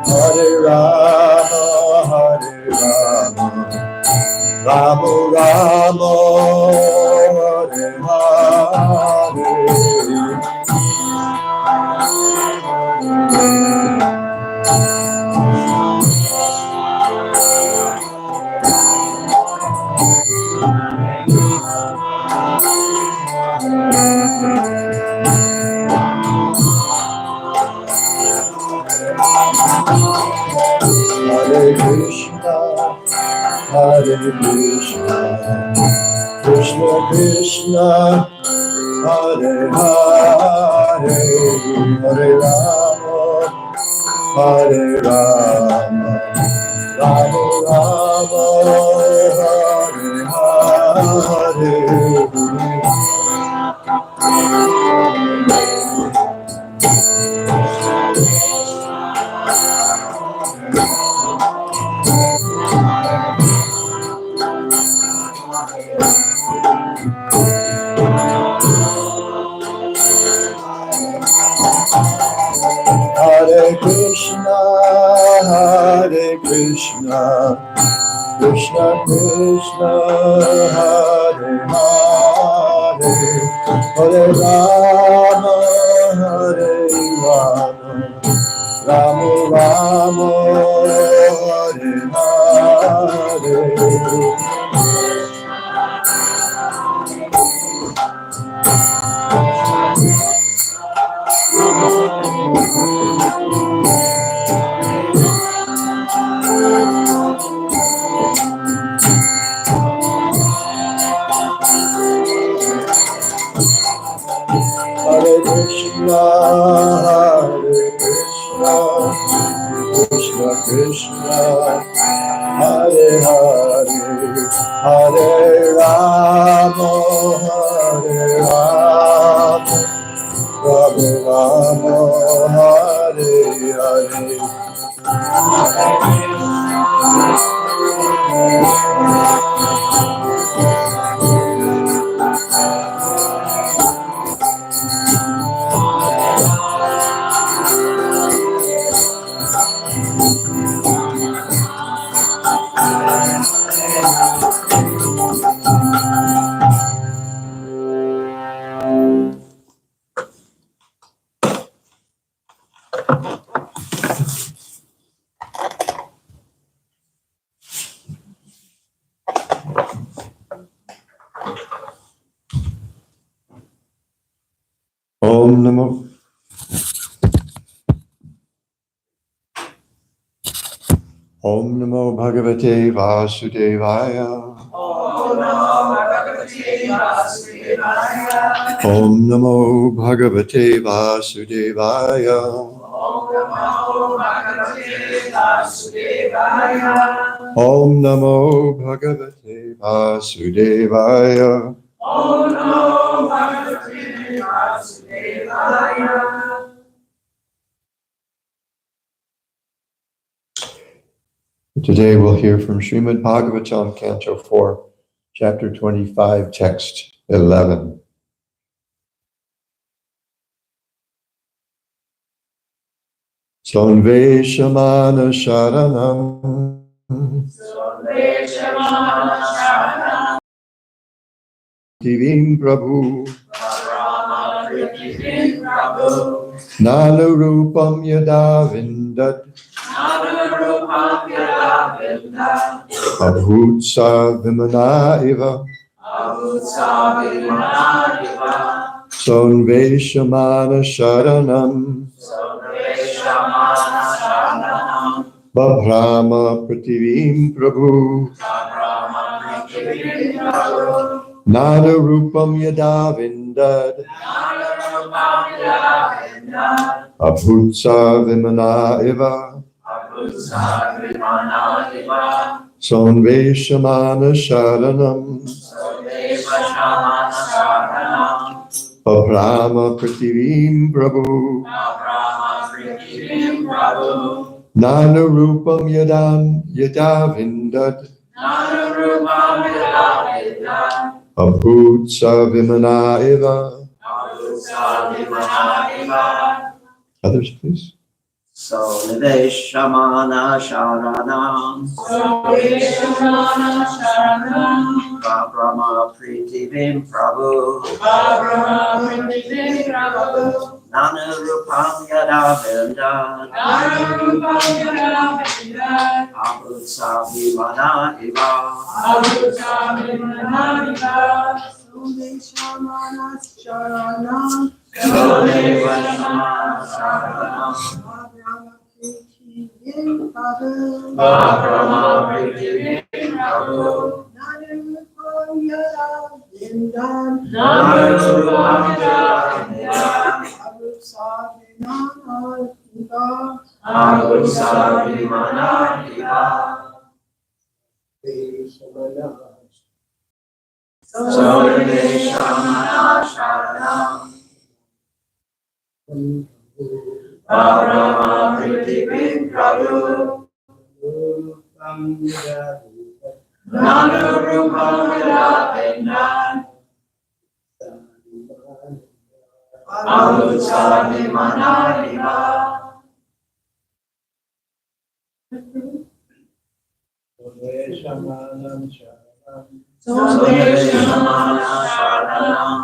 Hare Rama, Hare Rama, Rama Rama, Hare Hare. Hare Krishna, Hare Krishna, Krishna Krishna, Hare Hare, Hare Rama, Hare Rama, Rama Rama, Hare Hare. Hare Krishna, Hare Krishna, Krishna Krishna, Hare Hare, Hare Rama, Hare Rama, Rama Rama, Hare Hare. Hare Krishna, Hare Krishna, Krishna Krishna, Hare Hare, Hare Rama, Hare Rama, Rama Rama, Hare Hare. Om Namo Om Namo Bhagavate Vasudevaya. Om Namo Bhagavate Vasudevaya. Om Namo Bhagavate Vasudevaya. Om Namo Bhagavate Vasudevaya. Om Namo Bhagavate Vasudevaya. Om Namo Bhagavate Vasudevaya. Today we'll hear from Srimad Bhagavatam, Canto 4, Chapter 25, Text 11. Sonveshamana Sharanam. Sonveshamana Sharanam. Divim Prabhu. Divim Prabhu. Nanurupam Yada Vindat. Nanurupam Yada Vindat. Abhutsa Vimana Iva. Abhutsa Vimana Iva. Sonveshamana Sharanam. Sonveshamana Sharanam. Babrahma Prativim Prabhu. Babrahma Prativim Prabhu. Nanurupam Yada Vindat. Nanurupam Yada Vindat. Abhutsa Vimana Iva. Abhutsa Vimana Iva. Sonveshamana Sharanam. Sonveshamana Sharanam. Babrahma Prativim Prabhu. Babrahma Prativim Prabhu. Nanurupam Yada Vindat. Nanurupam Yada Vindat. Abhutsa Vimana Iva. Abhutsa Vimana Iva. Others, please. So Niveshamana Sharanam Brahma Pritivim Prabhu Nana Rupam Yada Vindan Abhutsa Vimana Iva Shamana Sharanam Sodevashamana Sharanam Prabhu Brahma Pritivim Prabhu Nanarupam Yada Vindan Nana Rupam Yada Vindan Abhutsa Vimana Iva Abhutsa Vimana Iva Sodevashamana Sharanam Brahma Pritivim Prabhu Nana Rupam Yada Vindan Abhutsa Vimana Iva Sodevashamana Sharanam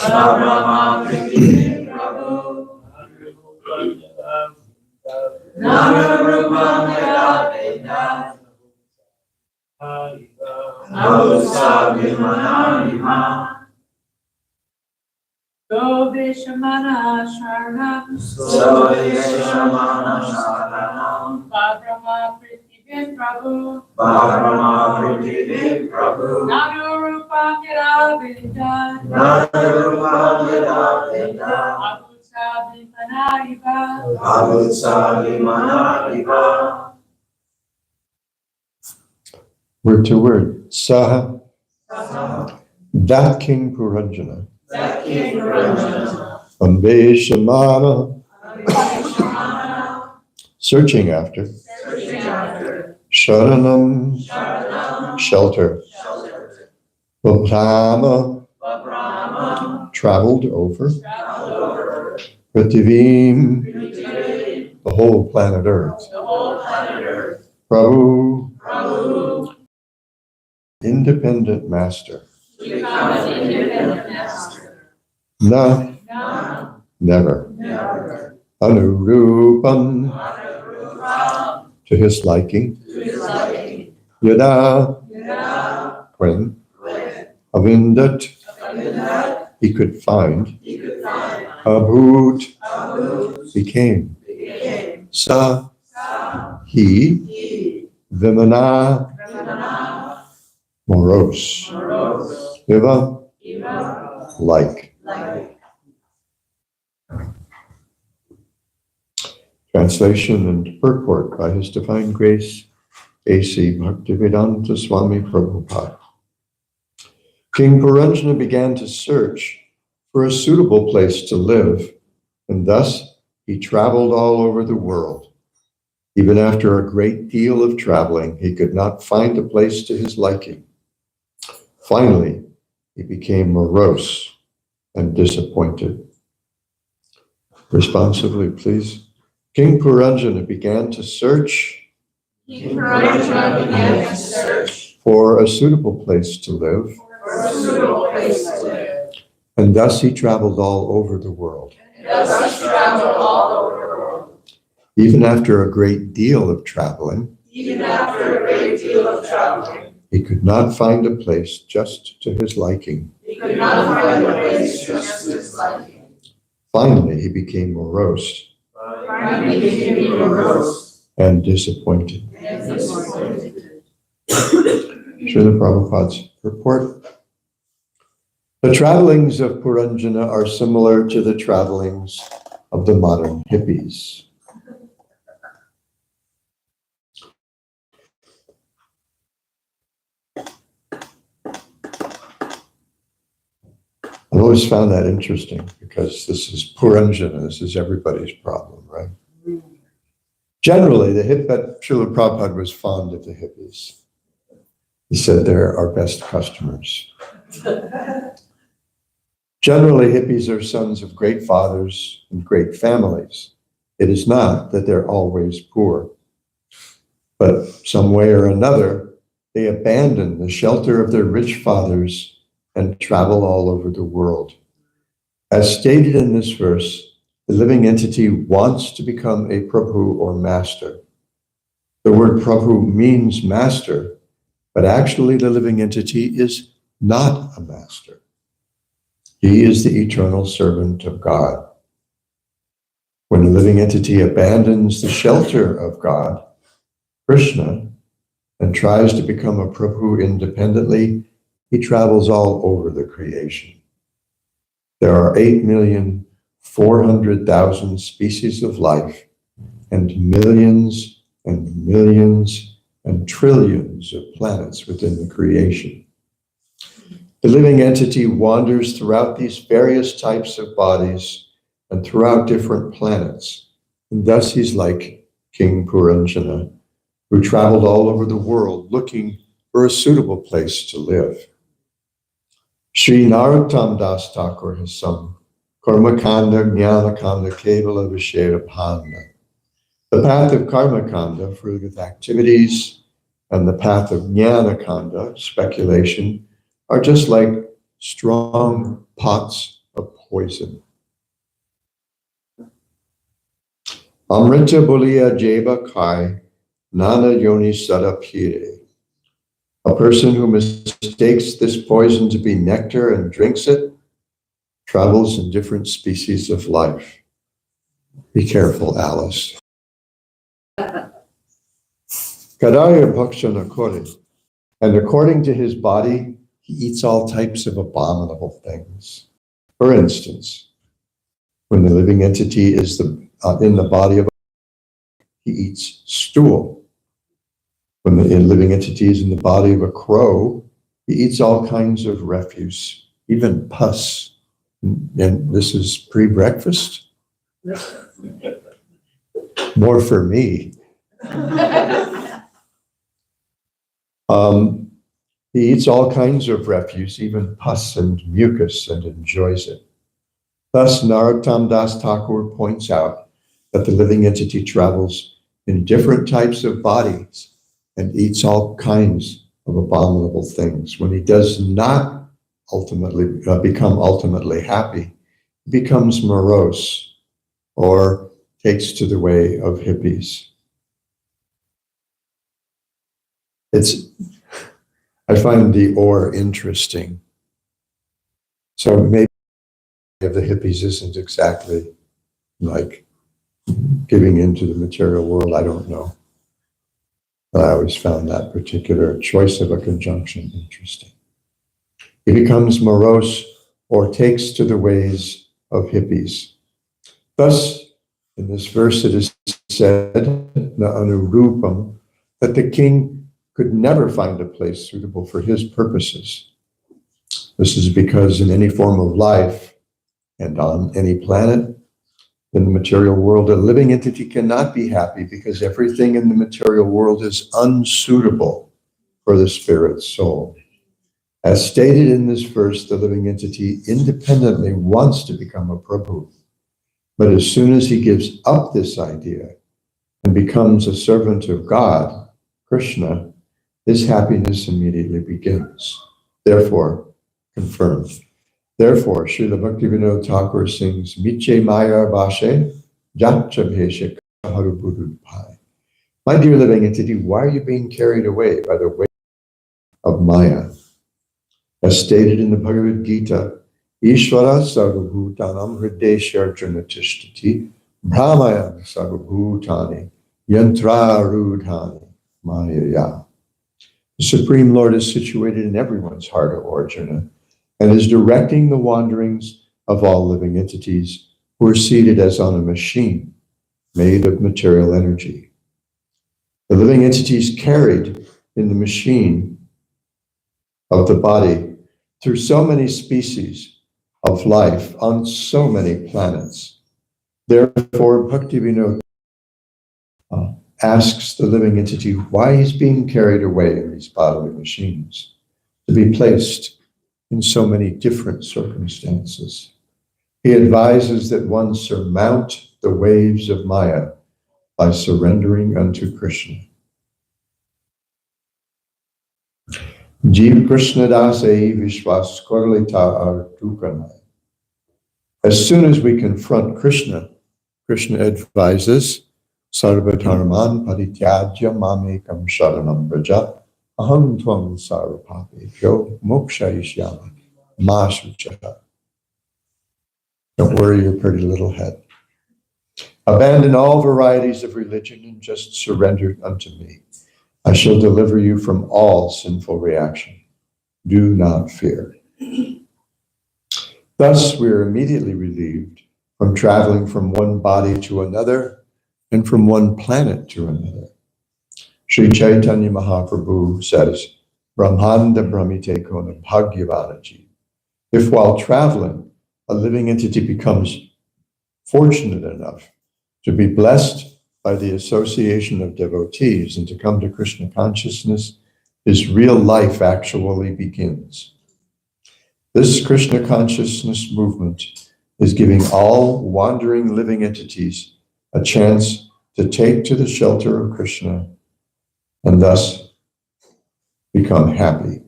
Brahma Pritivim Prabhu Nana Rupam Yada Vindan Abhutsa Vimana Iva Sodevashamana Sharanam Sodevashamana Sharanam Brahma Pritivim Prabhu Brahma Pritivim Prabhu Nanarupam Yada Vindan Nana Rupam Yada Vindan Abhutsa Vimana Iva Abhutsa Vimana Iva Word to word. Saha, that King Puranjana, That King Puranjana Ambe Shamana, searching after, Sharanam, shelter, Brahma, traveled over, Prativim, the whole planet Earth, Prabhu, independent master, Na, never, Anurupam, to his liking, Yada, when, Avindat, he could find, Abhut, became, Sa, he, Vimana, morose, Iva, like. Translation and purport by His Divine Grace, A.C. Bhaktivedanta Swami Prabhupada. King Puranjana began to search for a suitable place to live, and thus he traveled all over the world. Even after a great deal of traveling, he could not find a place to his liking. Finally, he became morose and disappointed. Responsively, please. King Puranjana began to search for a suitable place to live, and thus he traveled all over the world. Even after a great deal of traveling, he could not find a place just to his liking. Finally, he became morose and disappointed. Srila Prabhupada's report. The travelings of Puranjana are similar to the travelings of the modern hippies. I've always found that interesting because this is Puranjana, this is everybody's problem, right? Generally, Srila Prabhupada was fond of the hippies. He said they're our best customers. Generally, hippies are sons of great fathers and great families. It is not that they're always poor, but some way or another, they abandon the shelter of their rich fathers and travel all over the world. As stated in this verse, the living entity wants to become a Prabhu or master. The word Prabhu means master, but actually the living entity is not a master. He is the eternal servant of God. When the living entity abandons the shelter of God, Krishna, and tries to become a Prabhu independently, he travels all over the creation. There are 8,400,000 species of life and millions and millions and trillions of planets within the creation. The living entity wanders throughout these various types of bodies and throughout different planets. And thus he's like King Puranjana, who traveled all over the world looking for a suitable place to live. Sri Narottam Das Thakur has sung, Karmakanda Jnanakanda Kevala Vishera Bhanda. The path of Karmakanda, filled with activities, and the path of Jnanakanda, speculation, are just like strong pots of poison. Amrita Bulia Jeva Kai, Nana Yoni Sadapire. A person who mistakes this poison to be nectar and drinks it travels in different species of life. Be careful, Alice. Kadaya Bhakshana Kori. And according to his body, he eats all types of abominable things. For instance, when the living entity is in the body of he eats stool. When the living entity is in the body of a crow, he eats all kinds of refuse, even pus. And this is pre-breakfast? More for me. He eats all kinds of refuse, even pus and mucus, and enjoys it. Thus, Narottam Das Thakur points out that the living entity travels in different types of bodies and eats all kinds of abominable things. When he does not become ultimately happy, he becomes morose or takes to the way of hippies. I find the or interesting. So maybe of the hippies isn't exactly like giving into the material world, I don't know. But I always found that particular choice of a conjunction interesting. He becomes morose or takes to the ways of hippies. Thus, in this verse it is said, na anurupam, that the king could never find a place suitable for his purposes. This is because in any form of life and on any planet, in the material world, a living entity cannot be happy because everything in the material world is unsuitable for the spirit soul. As stated in this verse, the living entity independently wants to become a Prabhu. But as soon as he gives up this idea and becomes a servant of God, Krishna, his happiness immediately begins. Therefore, confirmed. Therefore, Srila Bhaktivinoda Thakur sings, Miche Maya Vashe, Jachabheshe Kaharubudupai. My dear living entity, why are you being carried away by the way of Maya? As stated in the Bhagavad Gita, Ishvara Sarvabhutanam Hridesharjuna Tishtati Brahmayam Sarvabhutani Yantrarudhani Mayaya. The Supreme Lord is situated in everyone's heart, O Arjuna, and is directing the wanderings of all living entities who are seated as on a machine made of material energy. The living entities carried in the machine of the body through so many species of life on so many planets. Therefore, Bhaktivinoda asks the living entity why he's being carried away in these bodily machines, to be placed in so many different circumstances. He advises that one surmount the waves of Maya by surrendering unto Krishna. Jeev Krishna Dasai Vishwas Korlita Artukanai. As soon as we confront Krishna, Krishna advises, Sarvadharman Parityajya Mamekam Sharanam Braja Aham Tvam Sarvapapebhyo Mokshayishyami Ma Shuchaha. Don't worry your pretty little head. Abandon all varieties of religion and just surrender unto me. I shall deliver you from all sinful reaction. Do not fear. Thus, we are immediately relieved from traveling from one body to another and from one planet to another. Sri Chaitanya Mahaprabhu says, Brahmanda Brahmite Kona Bhagyavanaji. If while traveling, a living entity becomes fortunate enough to be blessed by the association of devotees and to come to Krishna consciousness, his real life actually begins. This Krishna consciousness movement is giving all wandering living entities a chance to take to the shelter of Krishna and thus become happy,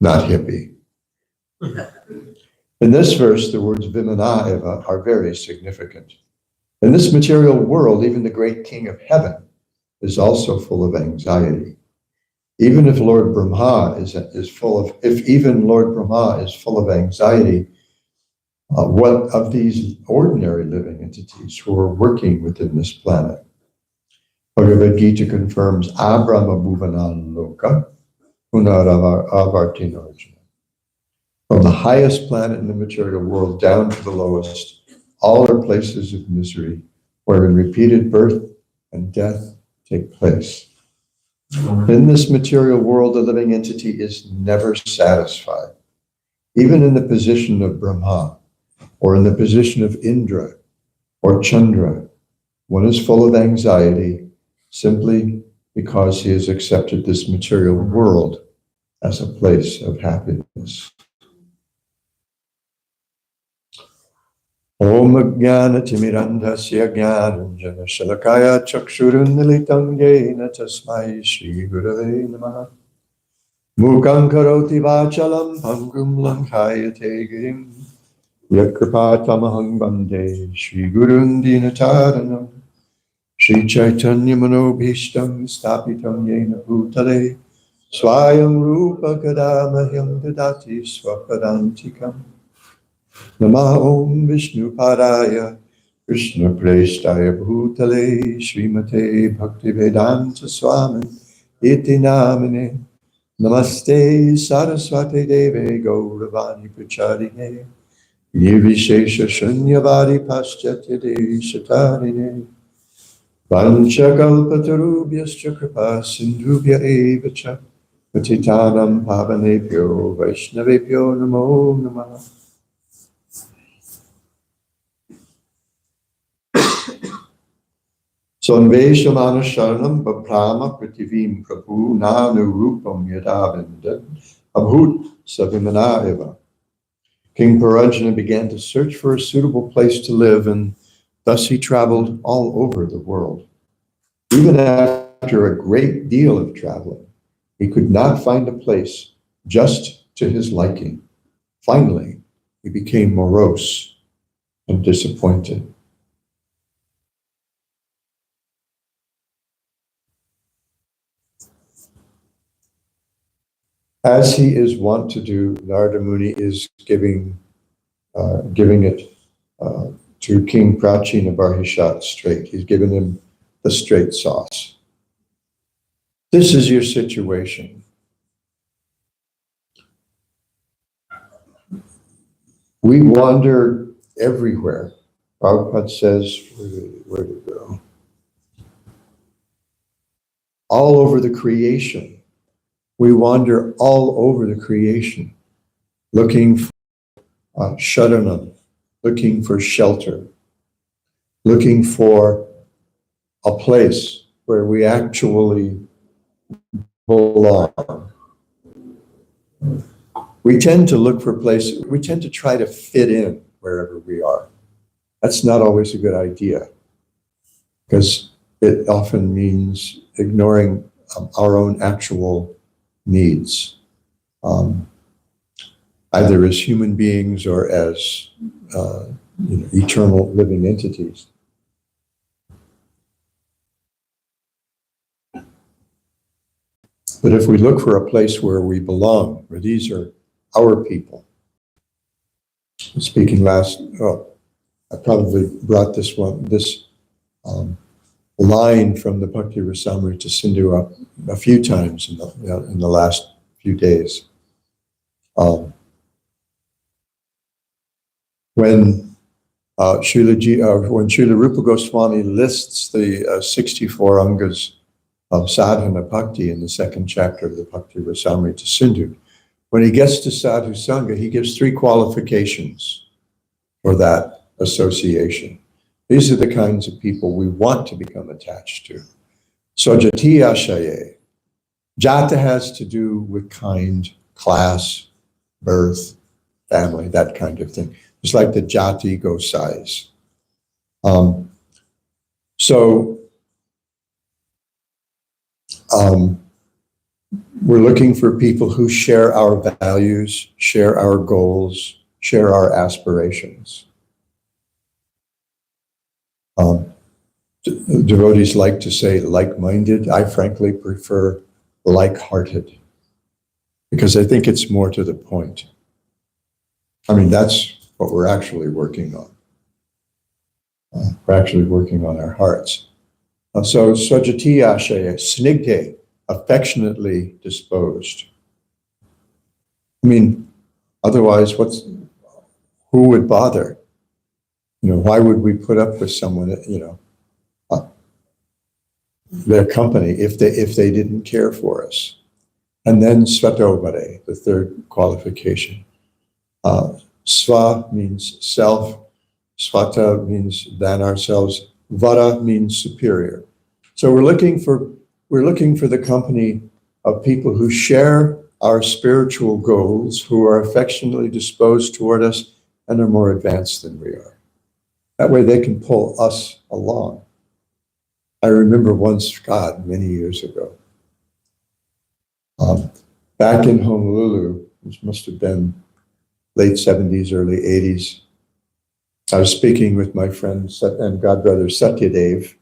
not hippie. In this verse, the words Vimana Eva are very significant. In this material world, even the great King of Heaven is also full of anxiety. Even if Lord Brahma is full of anxiety, what of these ordinary living entities who are working within this planet? Bhagavad Gita confirms Abrahma Bhuvanan Loka Punaravartinarjuna. From the highest planet in the material world down to the lowest, all are places of misery, wherein repeated birth and death take place. In this material world, a living entity is never satisfied. Even in the position of Brahma, or in the position of Indra, or Chandra, one is full of anxiety simply because he has accepted this material world as a place of happiness. Om Jnana Timirandhasya Jnananjana Shalakaya Chakshurunmilitam Yena Tasmai Shri Gurave Namaha Mukhaṁ Karoti Vachalam Pangum Lankayate Girim Yatkripatamahang Bande Shri Gurun Dinataranam Shri Chaitanya Manobhishtam Stapitam Yena Bhutale Swayam Rupa Kadamahyam Dadati Swapadantikam Namaha Om Vishnu Padaya Krishna Preshtaya Bhutale Srimate Bhaktivedanta Swami Iti Namine Namaste Saraswati Deve Gauravani Pracharine Nirvishesha Shunyavadi Paschatya Deshatarine Vanchakalpatarubhyascha Kripa Sindhubhya Evacha Patitanam Pavanebhyo Vaishnavebhyo Namo Namaha. Sonveshamana Sharanam Babrahma Prativim Prabhu Nanu Rupam Yadavindan Abhut Savimana Eva. King Parajana began to search for a suitable place to live, and thus he traveled all over the world. Even after a great deal of traveling, he could not find a place just to his liking. Finally, he became morose and disappointed. As he is wont to do, Narada Muni is giving it to King Prachina Barhishat straight. He's given him the straight sauce. This is your situation. We wander everywhere. Prabhupada says, where to go? All over the creation. We wander all over the creation, looking for sharanam, looking for shelter, looking for a place where we actually belong. we tend to look for places, we tend to try to fit in wherever we are. That's not always a good idea, because it often means ignoring our own actual needs, either as human beings or as eternal living entities. But if we look for a place where we belong, where these are our people. Speaking last, I probably brought this line from the Bhakti Rasamrita Sindhu up a few times in the last few days. When Srila Rupa Goswami lists the 64 angas of sadhana bhakti in the second chapter of the Bhakti Rasamrita Sindhu, when he gets to sadhu sangha, he gives 3 qualifications for that association. These are the kinds of people we want to become attached to. So jati ashaye. Jata has to do with kind, class, birth, family, that kind of thing. It's like the jati go size. We're looking for people who share our values, share our goals, share our aspirations. Devotees like to say like-minded. I frankly prefer like-hearted, because I think it's more to the point. I mean, that's what we're actually working on. We're actually working on our hearts. So swajati ashaya, snigdhe, affectionately disposed. I mean, otherwise, who would bother? Why would we put up with someone, their company if they didn't care for us? And then svatobhare, the third qualification. Sva means self, svata means than ourselves, vara means superior. So we're looking for the company of people who share our spiritual goals, who are affectionately disposed toward us and are more advanced than we are. That way they can pull us along. I remember once, many years ago, back in Honolulu, which must have been late 70s, early 80s, I was speaking with my friend and godbrother Satyadev.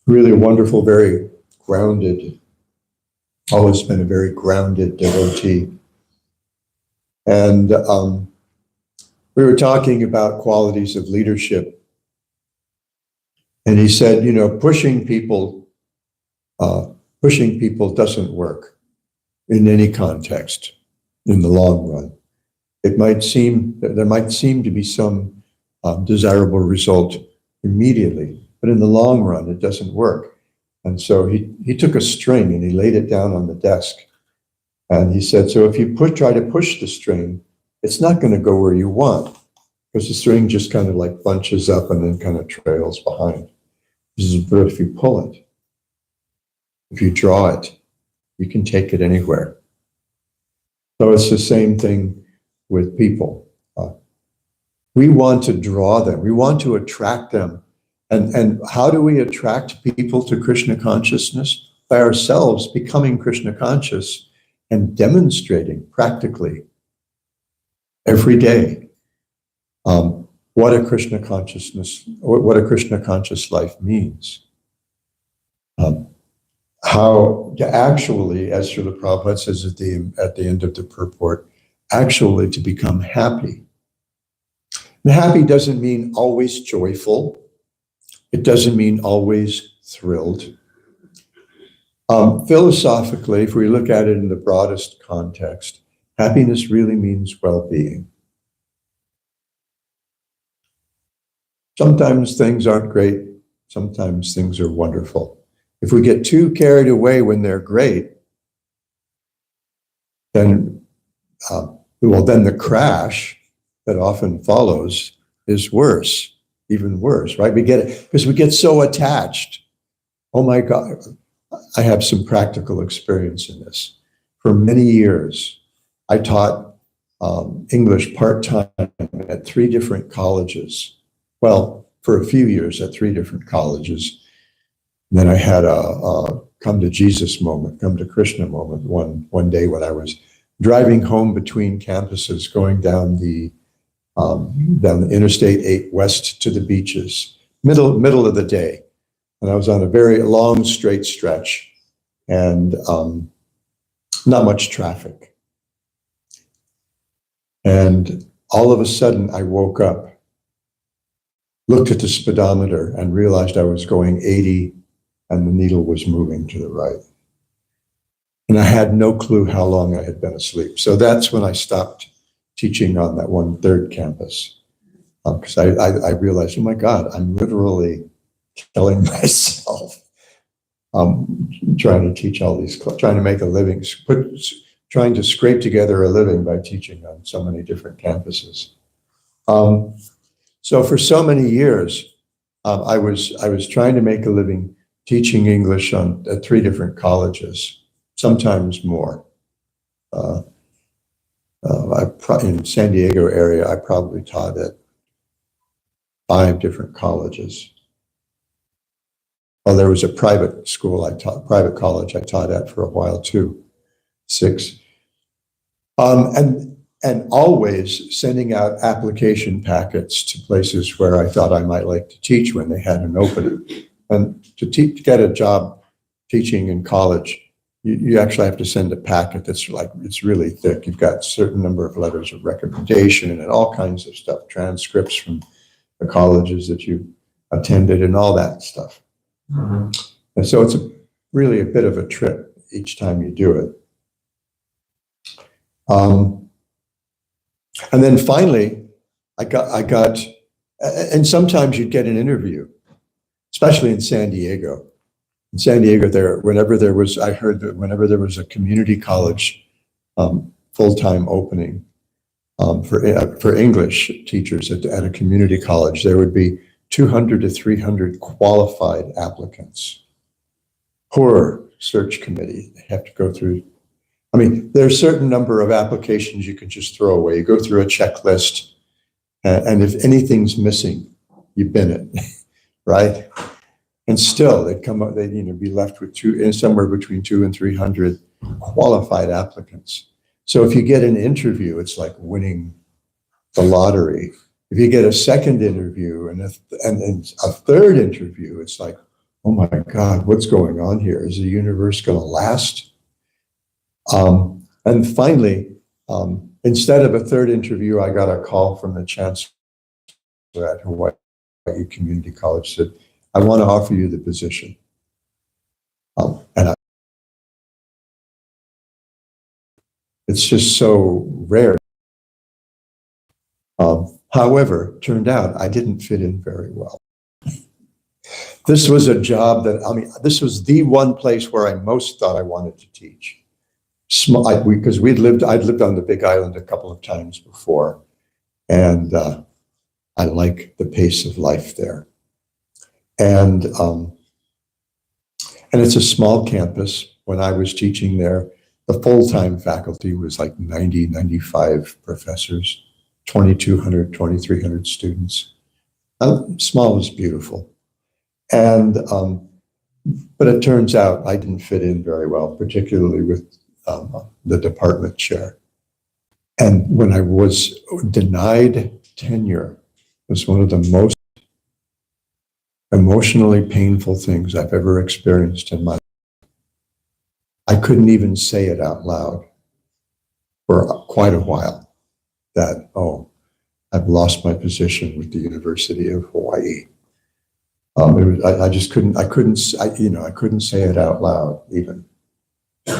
Really wonderful, very grounded, always been a very grounded devotee. And we were talking about qualities of leadership. And he said, pushing people doesn't work in any context in the long run. There might seem to be some desirable result immediately, but in the long run, it doesn't work. And so he took a string and he laid it down on the desk. And he said, so if you try to push the string, it's not going to go where you want, because the string just kind of like bunches up and then kind of trails behind. But if you pull it, if you draw it, you can take it anywhere. So it's the same thing with people. We want to draw them. We want to attract them. And how do we attract people to Krishna consciousness? By ourselves becoming Krishna conscious and demonstrating practically every day what a Krishna consciousness, what a Krishna conscious life means. How to actually, as Srila Prabhupada says at the end of the purport, actually to become happy. And happy doesn't mean always joyful. It doesn't mean always thrilled. Philosophically, if we look at it in the broadest context, happiness really means well-being. Sometimes things aren't great. Sometimes things are wonderful. If we get too carried away when they're great, then the crash that often follows is worse, even worse, right? We get it because we get so attached oh my God, I have some practical experience in this. For many years, I taught English part-time at 3 different colleges. Well, for a few years at 3 different colleges. And then I had a come to Jesus moment, come to Krishna moment one day when I was driving home between campuses, going down the Interstate 8 west to the beaches, middle of the day. And I was on a very long straight stretch and not much traffic. And all of a sudden I woke up, looked at the speedometer and realized I was going 80 and the needle was moving to the right. And I had no clue how long I had been asleep. So that's when I stopped teaching on that 1/3 campus. Because I realized, oh my God, I'm literally killing myself. Trying to teach all these, trying to make a living, trying to scrape together a living by teaching on so many different campuses. So for so many years, I was trying to make a living teaching English at 3 different colleges, sometimes more. In San Diego area, I probably taught at 5 different colleges. Well, there was a private school private college I taught at for a while too, 6. And always sending out application packets to places where I thought I might like to teach when they had an opening. And to get a job teaching in college, you actually have to send a packet that's it's really thick. You've got a certain number of letters of recommendation and all kinds of stuff, transcripts from the colleges that you attended and all that stuff. Mm-hmm. And so it's really a bit of a trip each time you do it. And then finally, I got, and sometimes you'd get an interview, especially in San Diego. In San Diego, I heard that whenever there was a community college full-time opening for English teachers at a community college, there would be 200 to 300 qualified applicants. Poor search committee, they have to go through. I mean, there's a certain number of applications you can just throw away. You go through a checklist, and if anything's missing, you bin it, right? And still, they'd come up. They'd be left with somewhere between 200 and 300 qualified applicants. So if you get an interview, it's like winning the lottery. If you get a second interview and a third interview, it's like, oh my God, what's going on here? Is the universe going to last? And finally, instead of a third interview, I got a call from the chancellor at Hawaii Community College, said, I want to offer you the position. It's just so rare. However, turned out I didn't fit in very well. This was a job this was the one place where I most thought I wanted to teach. Because I'd lived on the Big Island a couple of times before, and I like the pace of life there. And it's a small campus. When I was teaching there, the full-time faculty was like 90, 95 professors, 2,200, 2,300 students. Small is beautiful. And, but it turns out I didn't fit in very well, particularly with the department chair. And when I was denied tenure, it was one of the most emotionally painful things I've ever experienced in my life. I couldn't even say it out loud for quite a while that, oh, I've lost my position with the University of Hawaii. I just couldn't, I couldn't say it out loud even.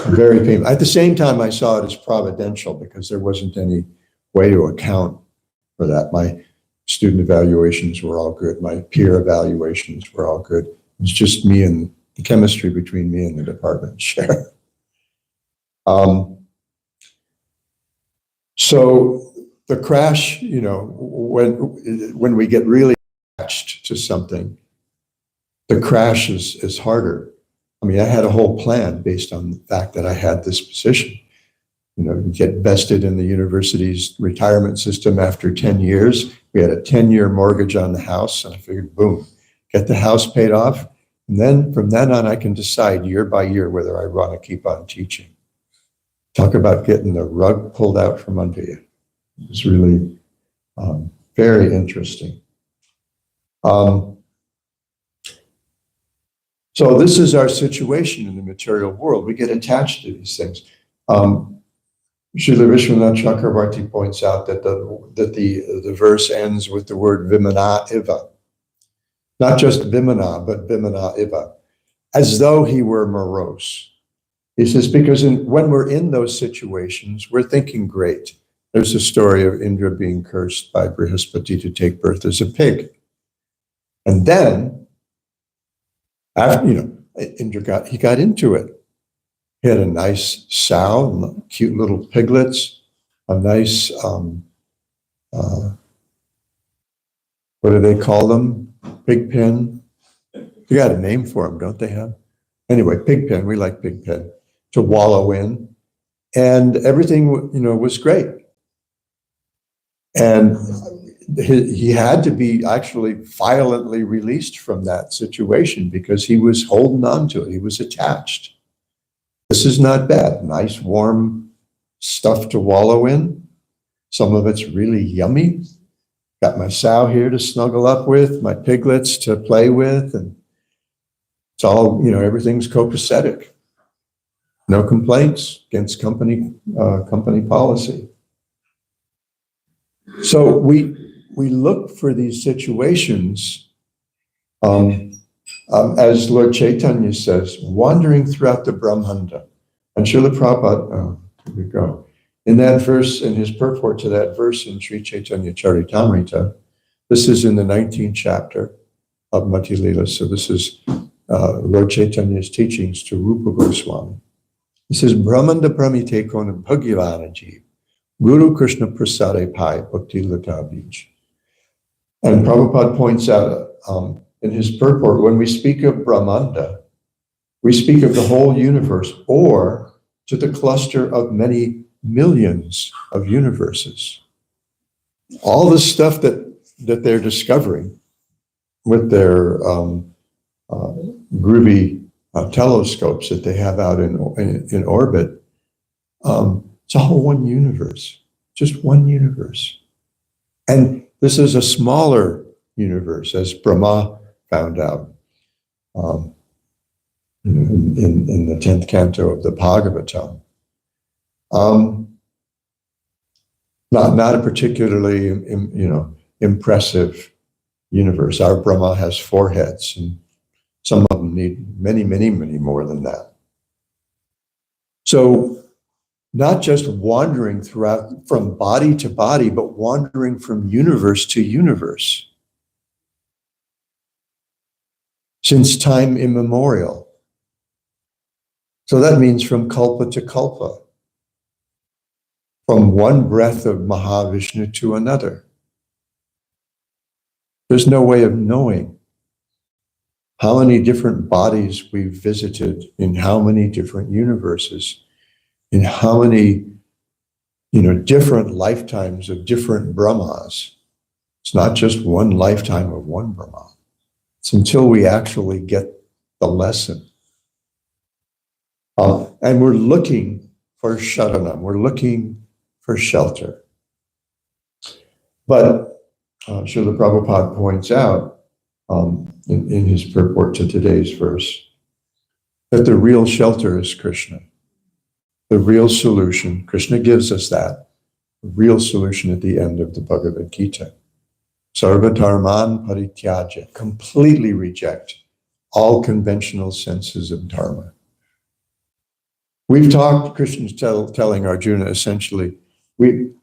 Very painful. At the same time, I saw it as providential because there wasn't any way to account for that. My student evaluations were all good. My peer evaluations were all good. It was just me and the chemistry between me and the department chair. So the crash, when we get really attached to something, the crash is harder. I mean, I had a whole plan based on the fact that I had this position. You know, you get vested in the university's retirement system after 10 years. We had a 10-year mortgage on the house, and I figured, boom, get the house paid off. And then from then on, I can decide year by year whether I want to keep on teaching. Talk about getting the rug pulled out from under you. It was really very interesting. So this is our situation in the material world. We get attached to these things. Srila Vishwanath Chakravarti points out that the verse ends with the word vimana iva. Not just vimana, but vimana iva, as though he were morose. He says, because when we're in those situations, we're thinking great. There's a story of Indra being cursed by Brihaspati to take birth as a pig. And then, after, Indra got into it. He had a nice sow, cute little piglets, a nice, what do they call them? Pig pen. They got a name for them, don't they have? Anyway, pig pen, we like pig pen, to wallow in. And everything, was great. And he had to be actually violently released from that situation because he was holding on to it. He was attached. This is not bad. Nice, warm stuff to wallow in. Some of it's really yummy. Got my sow here to snuggle up with, my piglets to play with, and it's all, everything's copacetic. No complaints against company policy. So we look for these situations, as Lord Chaitanya says, wandering throughout the Brahmanda. And Srila Prabhupada, here we go. In that verse, in his purport to that verse in Sri Chaitanya Charitamrita, this is in the 19th chapter of Mati Lila. So this is Lord Chaitanya's teachings to Rupa Goswami. He says, Brahmanda Pramite Kona Bhagavana Jeev, Guru Krishna Prasade Pai Bhakti Lata Bij. And Prabhupada points out in his purport, when we speak of Brahmanda, we speak of the whole universe or to the cluster of many millions of universes. All the stuff that they're discovering with their groovy telescopes that they have out in orbit, it's all one universe, just one universe. And this is a smaller universe, as Brahma found out in the 10th canto of the Bhagavatam. Not a particularly, impressive universe. Our Brahma has 4 heads, and some of them need many, many, many more than that. So, not just wandering throughout from body to body, but wandering from universe to universe. Since time immemorial. So that means from kalpa to kalpa. From one breath of Mahavishnu to another. There's no way of knowing how many different bodies we've visited in how many different universes, in how many, different lifetimes of different Brahmas. It's not just one lifetime of one Brahma. It's until we actually get the lesson. And we're looking for sharanam. We're looking for shelter. But Srila Prabhupada points out in his purport to today's verse that the real shelter is Krishna. The real solution, Krishna gives us that, the real solution at the end of the Bhagavad Gita. Sarva dharman parityaja, completely reject all conventional senses of dharma. We've talked, Krishna's telling Arjuna essentially,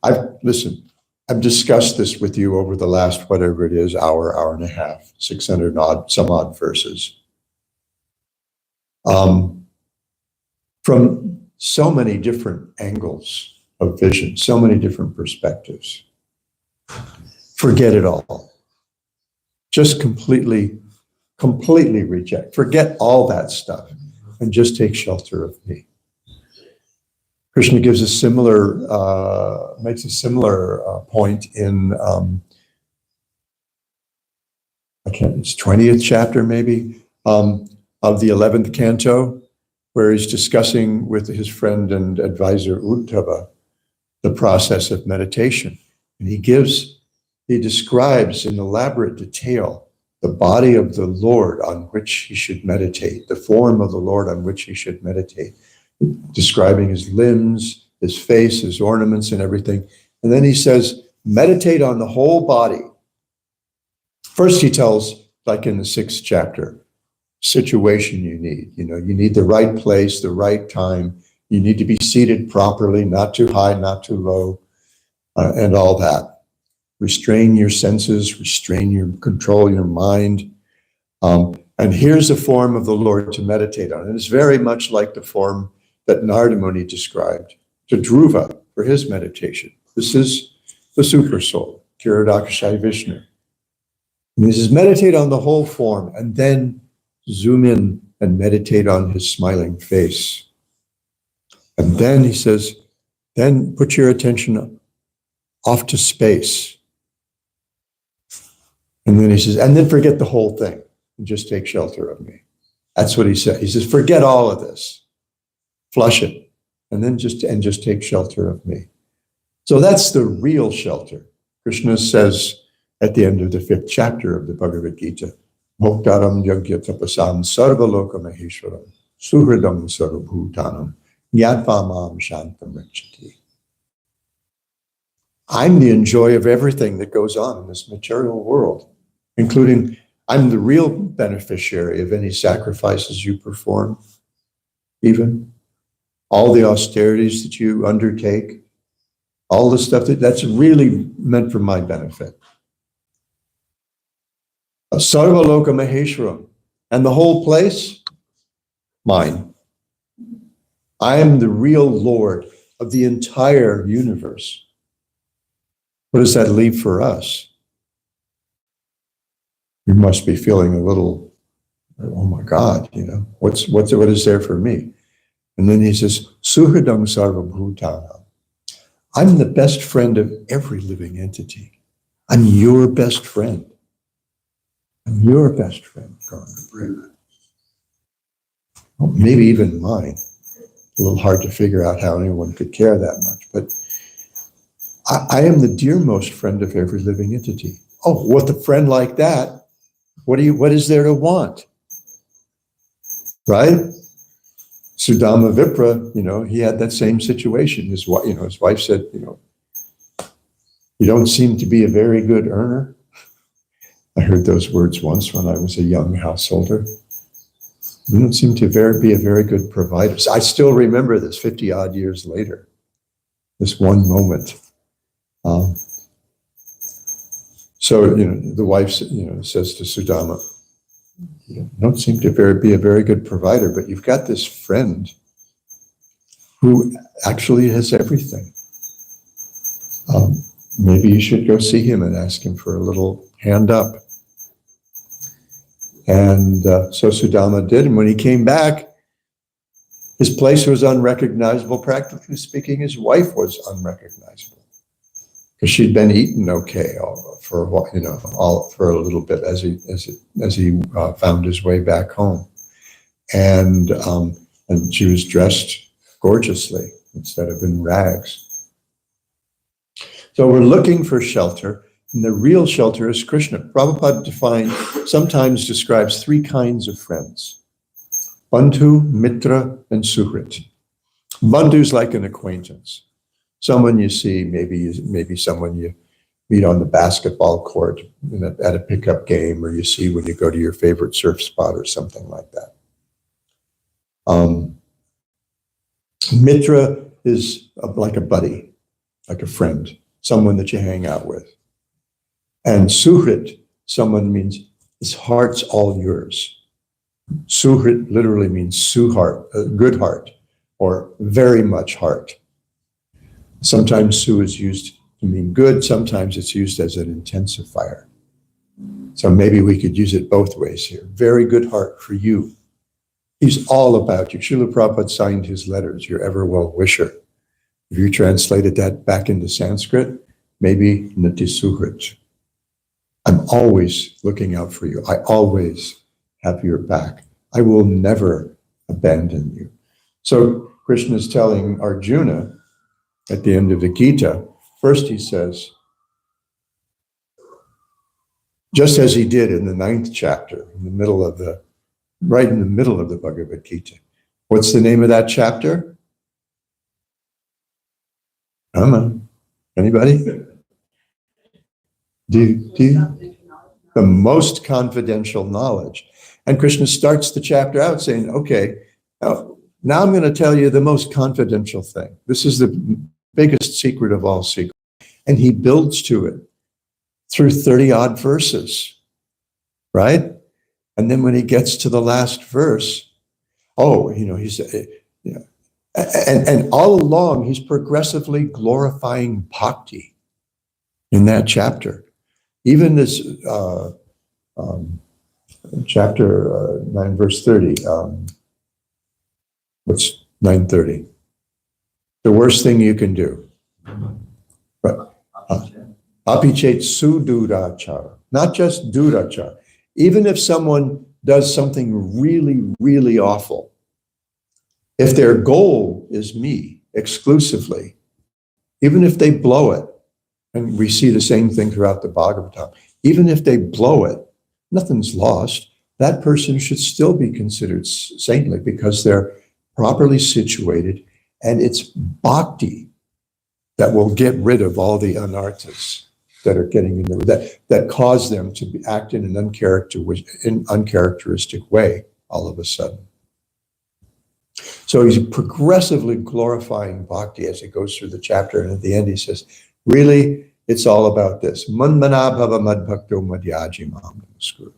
I've discussed this with you over the last, whatever it is, hour and a half, 600 some odd verses. From so many different angles of vision, so many different perspectives. Forget it all. Just completely Completely reject. Forget all that stuff and just take shelter of me. Krishna gives a similar, makes a similar point in, it's 20th chapter maybe, of the 11th canto, where he's discussing with his friend and advisor Uddhava the process of meditation. And he describes in elaborate detail the body of the Lord on which he should meditate, the form of the Lord on which he should meditate, describing his limbs, his face, his ornaments, and everything. And then he says, meditate on the whole body. First, he tells, like in the 6th chapter, situation you need. You know, you need the right place, the right time. You need to be seated properly, not too high, not too low, and all that. Restrain your senses, control your mind. And here's a form of the Lord to meditate on. And it's very much like the form that Narada Muni described to Dhruva for his meditation. This is the super soul, Kiradakashai Vishnu. And he says, meditate on the whole form and then zoom in and meditate on his smiling face. And then he says, then put your attention off to space. And then he says, and then forget the whole thing and just take shelter of me. That's what he said. He says, forget all of this, flush it, and then just take shelter of me. So that's the real shelter. Krishna says at the end of the 5th chapter of the Bhagavad Gita, Bhoktaram yagya tapasam sarva loka maheshwaram suhridam sarvabhutanam nyatva shantam rachati. I'm the enjoy of everything that goes on in this material world, including I'm the real beneficiary of any sacrifices you perform, even all the austerities that you undertake, all the stuff that's really meant for my benefit. Sarva Loka Maheshwaram, and the whole place, mine. I am the real Lord of the entire universe. What does that leave for us? You must be feeling a little, oh my God, you know, what is there for me? And then he says, Suhridam Sarvabhutana. I'm the best friend of every living entity. I'm your best friend. I'm your best friend, Garga. Well, maybe even mine. A little hard to figure out how anyone could care that much, but I am the dearmost friend of every living entity. Oh, with a friend like that, what is there to want? Right? Sudama Vipra, you know, he had that same situation. His wife said, you know, you don't seem to be a very good earner. I heard those words once when I was a young householder. You don't seem to be a very good provider. So I still remember this 50 odd years later, this one moment. So, you know, the wife, you know, says to Sudama, you don't seem to be a very good provider, but you've got this friend who actually has everything. Maybe you should go see him and ask him for a little hand up. And so Sudama did, and when he came back, his place was unrecognizable. Practically speaking, his wife was unrecognizable because she'd been eaten okay for a while, you know, for a little bit as he found his way back home, and she was dressed gorgeously instead of in rags. So we're looking for shelter. And the real shelter is Krishna. Prabhupada sometimes describes 3 kinds of friends: Bandhu, Mitra, and Suhrit. Bandhu is like an acquaintance. Someone you see, maybe someone you meet on the basketball court at a pickup game, or you see when you go to your favorite surf spot or something like that. Mitra is like a buddy, like a friend, someone that you hang out with. And Suhrit, someone means his heart's all yours. Suhrit literally means suheart, good heart, or very much heart. Sometimes su is used to mean good, sometimes it's used as an intensifier. So maybe we could use it both ways here. Very good heart for you. He's all about you. Srila Prabhupada signed his letters, your ever well-wisher. If you translated that back into Sanskrit, maybe Nati Suhrit. I'm always looking out for you. I always have your back. I will never abandon you. So Krishna is telling Arjuna at the end of the Gita, first he says, just as he did in the 9th chapter, in the middle of the, right in the middle of the Bhagavad Gita. What's the name of that chapter? Come on, anybody? The most confidential knowledge. And Krishna starts the chapter out saying, okay, now I'm going to tell you the most confidential thing. This is the biggest secret of all secrets. And he builds to it through 30 odd verses, right? And then when he gets to the last verse, he's, and all along he's progressively glorifying bhakti in that chapter. Even this chapter 9, verse 30, what's 9:30? The worst thing you can do. Right. Apichet sudurachara, not just durachara. Even if someone does something really, really awful, if their goal is me exclusively, even if they blow it, and we see the same thing throughout the Bhagavatam, even if they blow it, nothing's lost. That person should still be considered saintly because they're properly situated, and it's bhakti that will get rid of all the anarthas that are getting in there, that cause them to act in an uncharacteristic way all of a sudden. So he's progressively glorifying bhakti as he goes through the chapter, and at the end he says, really, it's all about this. Manmana bhava madbhakto madhyaji mam namaskuru.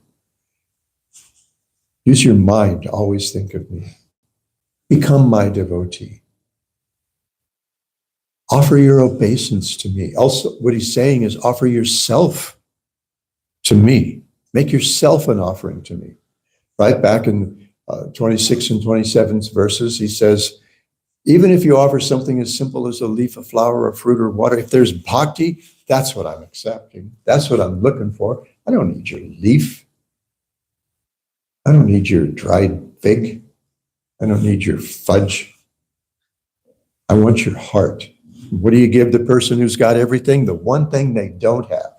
Use your mind to always think of me. Become my devotee. Offer your obeisance to me. Also, what he's saying is offer yourself to me. Make yourself an offering to me. Right back in 26 and 27 verses, he says, even if you offer something as simple as a leaf, a flower, a fruit, or water, if there's bhakti, that's what I'm accepting. That's what I'm looking for. I don't need your leaf. I don't need your dried fig. I don't need your fudge. I want your heart. What do you give the person who's got everything? The one thing they don't have.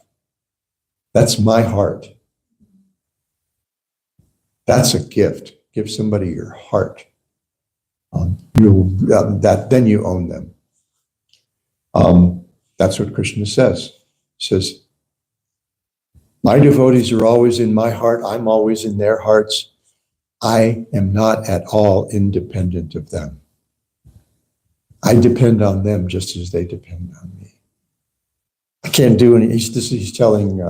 That's my heart. That's a gift. Give somebody your heart. Then you own them. That's what Krishna says. He says, my devotees are always in my heart. I'm always in their hearts. I am not at all independent of them. I depend on them just as they depend on me. I can't do any. He's telling,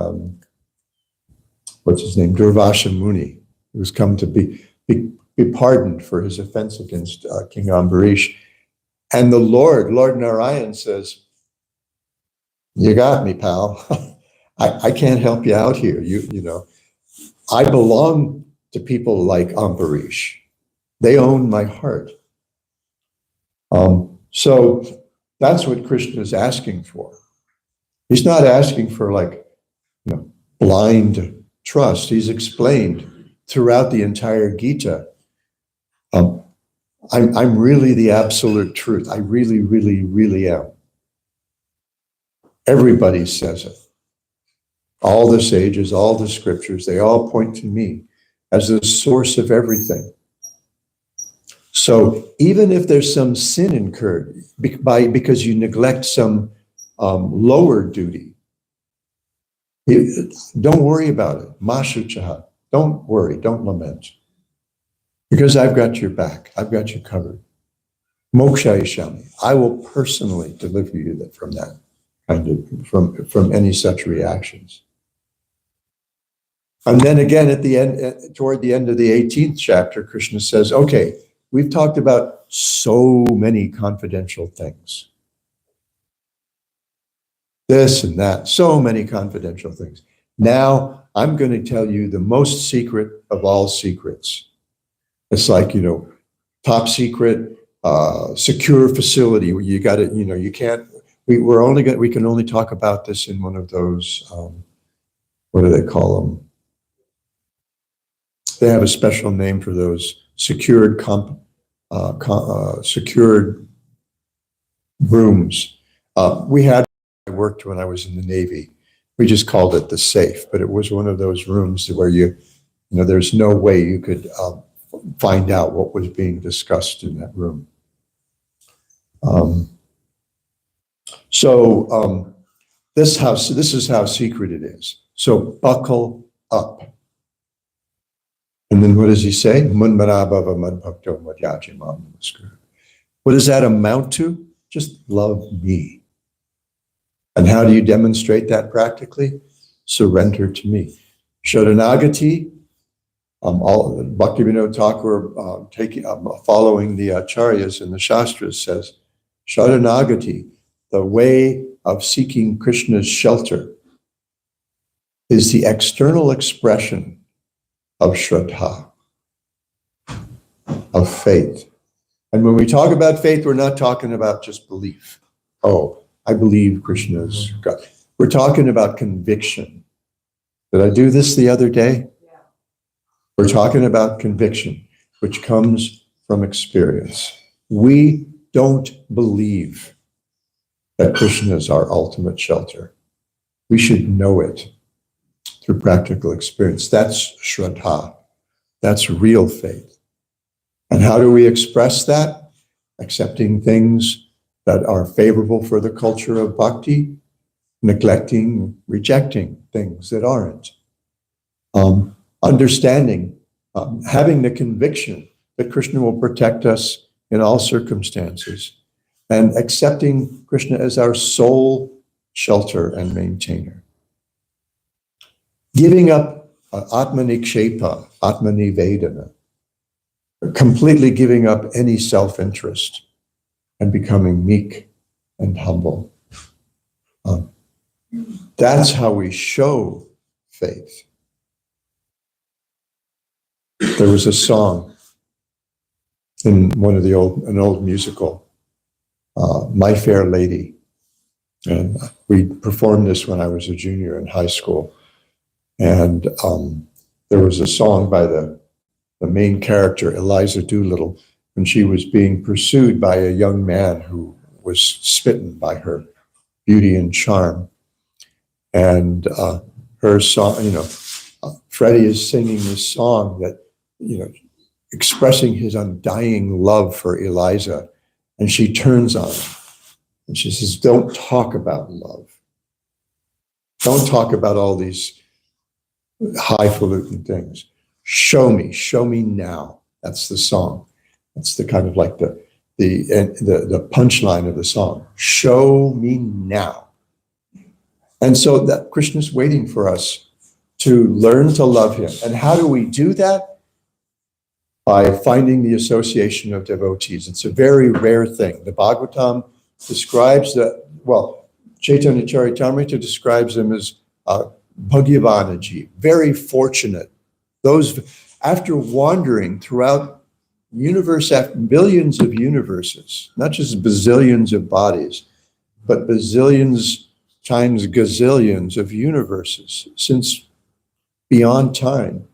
what's his name, Durvasha Muni, who's come to be pardoned for his offense against King Ambarish. And the Lord Narayan says, you got me, pal. I can't help you out here. You know, I belong to people like Ambarish. They own my heart. So that's what Krishna is asking for. He's not asking for blind trust. He's explained throughout the entire Gita, I'm really the absolute truth. I really, really, really am. Everybody says it. All the sages, all the scriptures, they all point to me as the source of everything. So even if there's some sin incurred because you neglect some lower duty, don't worry about it. Mashuchaha. Don't worry. Don't lament. Because I've got your back. I've got you covered. Moksha Ishami. I will personally deliver you from that kind of, from any such reactions. And then again, at the end, toward the end of the 18th chapter, Krishna says, okay, we've talked about so many confidential things. This and that, so many confidential things. Now I'm going to tell you the most secret of all secrets. It's like, top secret, secure facility where you got to, you can't, we can only talk about this in one of those, what do they call them? They have a special name for those secured secured rooms. I worked when I was in the Navy. We just called it the safe, but it was one of those rooms where there's no way you could find out what was being discussed in that room. This is how secret it is. So buckle up. And then what does he say? What does that amount to? Just love me. And how do you demonstrate that practically? Surrender to me. Sharanagati, Bhaktivinoda Thakur, following the Acharyas in the Shastras, says, Sharanagati, the way of seeking Krishna's shelter, is the external expression of Shraddha, of faith. And when we talk about faith, we're not talking about just belief. Oh, I believe Krishna's God. We're talking about conviction. Did I do this the other day? Yeah. We're talking about conviction, which comes from experience. We don't believe that Krishna is our ultimate shelter. We should know it through practical experience. That's Shraddha. That's real faith. And how do we express that? Accepting things that are favorable for the culture of bhakti, neglecting, rejecting things that aren't. Understanding, having the conviction that Krishna will protect us in all circumstances, and accepting Krishna as our sole shelter and maintainer. Giving up atmanikshepa, atmanivedana, completely giving up any self-interest and becoming meek and humble. That's how we show faith. There was a song in an old musical, My Fair Lady. And we performed this when I was a junior in high school. And there was a song by the main character, Eliza Doolittle, when she was being pursued by a young man who was smitten by her beauty and charm. And her song, Freddie is singing this song that, expressing his undying love for Eliza. And she turns on him and she says, don't talk about love. Don't talk about all these highfalutin things. Show me now. That's the song. That's the kind of like the punchline of the song. Show me now. And so that Krishna's waiting for us to learn to love him. And how do we do that? By finding the association of devotees. It's a very rare thing. The Bhagavatam describes Chaitanya Charitamrita describes them as Bhagavanaji, very fortunate. Those, after wandering throughout universe, billions of universes, not just bazillions of bodies, but bazillions times gazillions of universes since beyond time.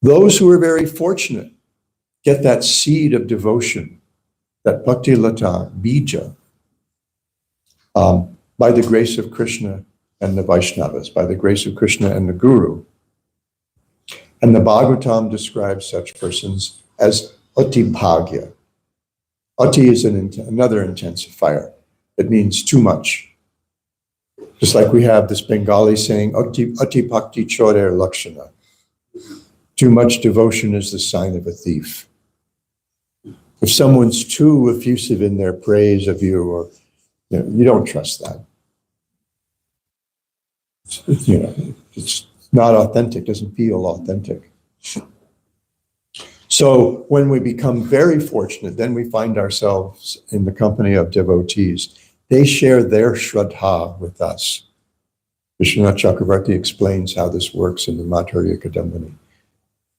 Those who are very fortunate get that seed of devotion, that bhakti lata, bija, by the grace of Krishna and the Vaishnavas, by the grace of Krishna and the Guru. And the Bhagavatam describes such persons as ati bhagya. Ati is another intensifier. It means too much. Just like we have this Bengali saying, ati bhakti chorer lakshana. Too much devotion is the sign of a thief. If someone's too effusive in their praise of you, or you don't trust that. It's not authentic, doesn't feel authentic. So when we become very fortunate, then we find ourselves in the company of devotees. They share their Shraddha with us. Vishwanath Chakravarti explains how this works in the Madhurya Kadambini.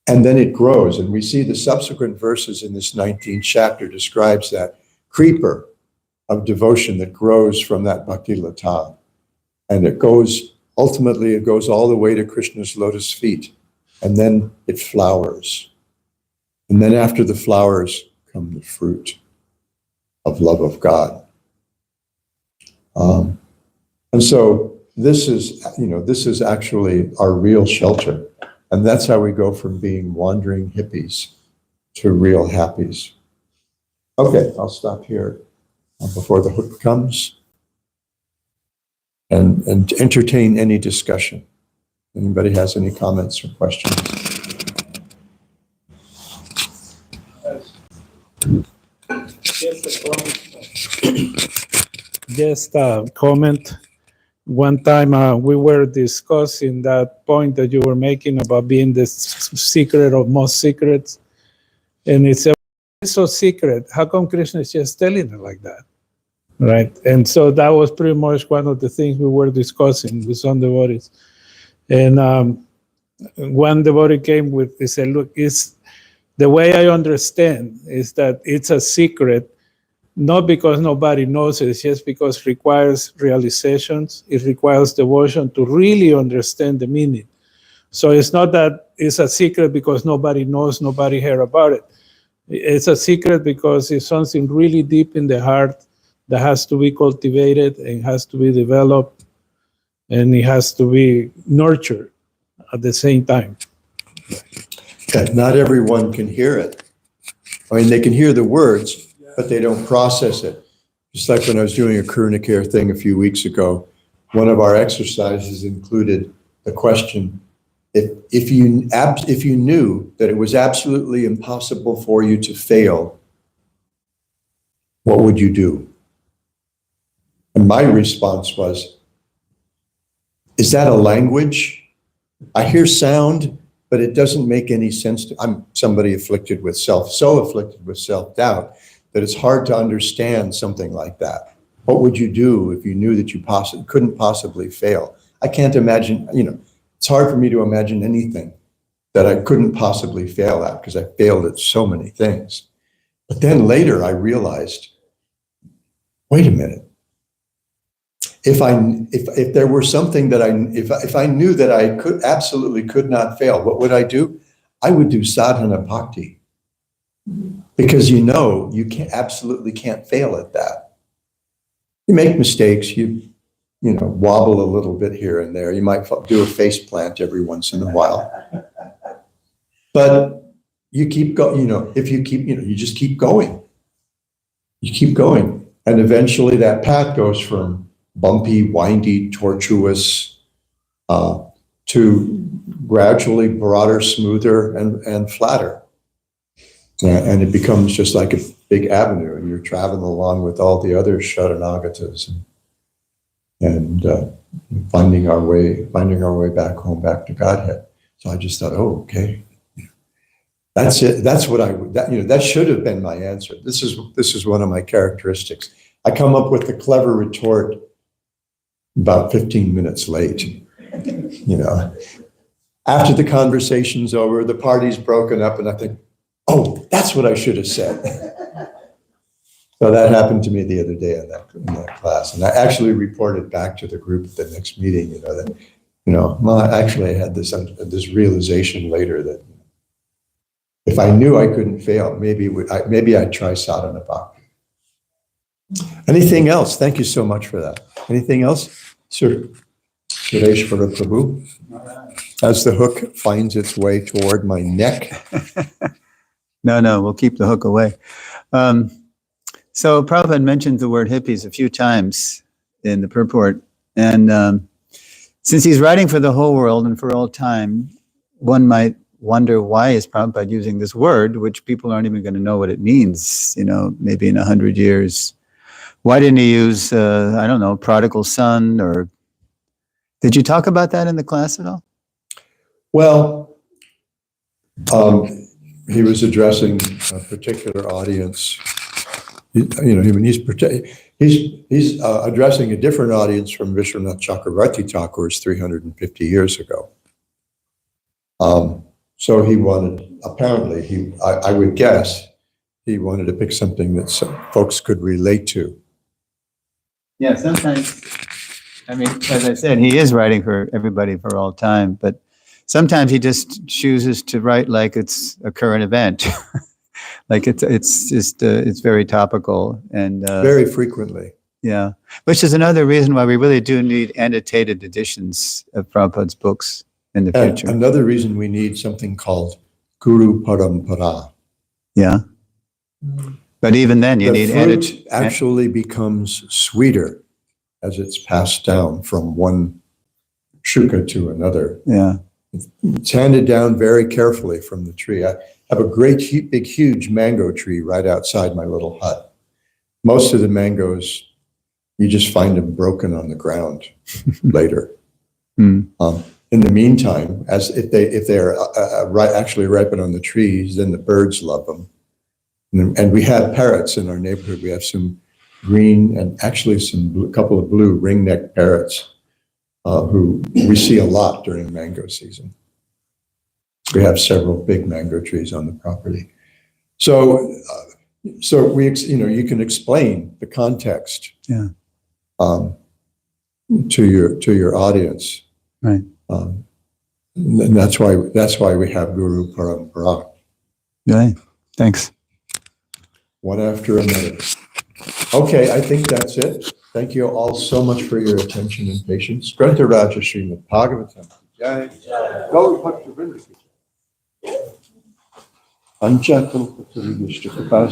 And then it grows, and we see the subsequent verses in this 19th chapter describes that creeper of devotion that grows from that bhakti lata. And it goes, ultimately it goes all the way to Krishna's lotus feet. And then it flowers. And then after the flowers come the fruit of love of God. And so this is actually our real shelter. And that's how we go from being wandering hippies to real happies. Okay, I'll stop here before the hook comes and entertain any discussion. Anybody has any comments or questions? Just a comment. One time we were discussing that point that you were making about being the secret of most secrets. And it's so secret. How come Krishna is just telling it like that? Right? And so that was pretty much one of the things we were discussing with some devotees. And one devotee came with, he said, look, it's the way I understand is that it's a secret, not because nobody knows it, it's just because it requires realizations, it requires devotion to really understand the meaning. So it's not that it's a secret because nobody knows, nobody heard about it. It's a secret because it's something really deep in the heart that has to be cultivated and has to be developed, and it has to be nurtured at the same time. That not everyone can hear it. I mean, they can hear the words, but they don't process it. Just like when I was doing a Karuna Care thing a few weeks ago, one of our exercises included the question, if you knew that it was absolutely impossible for you to fail, what would you do? And my response was, is that a language? I hear sound, but it doesn't make any sense to, I'm somebody afflicted with so afflicted with self-doubt that it's hard to understand something like that. What would you do if you knew that you couldn't possibly fail? I can't imagine, it's hard for me to imagine anything that I couldn't possibly fail at because I failed at so many things. But then later I realized, wait a minute. If there were something that if I knew that I absolutely could not fail, what would I do? I would do sadhana bhakti, because you absolutely can't fail at that. You make mistakes, you wobble a little bit here and there. You might do a face plant every once in a while, but you keep going. You just keep going. You keep going, and eventually that path goes from bumpy, windy, tortuous, to gradually broader, smoother, and flatter. And it becomes just like a big avenue, and you're traveling along with all the other Sharanagatas and finding our way back home, back to Godhead. So I just thought, oh, okay, that's it. That's what that should have been my answer. This is one of my characteristics. I come up with a clever retort about 15 minutes late. After the conversation's over, the party's broken up, and I think, oh, that's what I should have said. So that happened to me the other day in that class, and I actually reported back to the group at the next meeting. Actually I had this realization later that if I knew I couldn't fail, maybe I'd try sadhana bhakti. Anything else? Thank you so much for that. Anything else? Sir Sureshwara Prabhu, as the hook finds its way toward my neck. No, we'll keep the hook away. So Prabhupada mentioned the word hippies a few times in the purport. And since he's writing for the whole world and for all time, one might wonder, why is Prabhupada using this word, which people aren't even going to know what it means, maybe in 100 years. Why didn't he use, prodigal son? Or did you talk about that in the class at all? Well, he was addressing a particular audience He's addressing a different audience from Vishwanath Chakravarti Thakur's 350 years ago. So he wanted, apparently, I would guess, he wanted to pick something that some folks could relate to. Yeah, sometimes, I mean, as I said, he is writing for everybody for all time, but sometimes he just chooses to write like it's a current event. Like it's just, it's very topical and. Very frequently. Yeah, which is another reason why we really do need annotated editions of Prabhupada's books in the And future. another reason we need something called Guru Parampara. Yeah. But even then, you The need fruit actually becomes sweeter as it's passed down from one shuka to another. Yeah. It's handed down very carefully from the tree. I have a great, big, huge mango tree right outside my little hut. Most of the mangoes, you just find them broken on the ground later. In the meantime, as if they're actually ripen on the trees, then the birds love them. And we have parrots in our neighborhood. We have some green and actually a couple of blue ring-necked parrots who we see a lot during mango season. We have several big mango trees on the property. So you can explain the context to your audience. Right. And that's why we have Guru Parampara. Right. Thanks. One after another. Okay, I think that's it. Thank you all so much for your attention and patience. Grantha Raja Srimad Bhagavatam. Jai. Gaur Bhakta Vrinda. Ancha Kalpataru Vishnu Kripa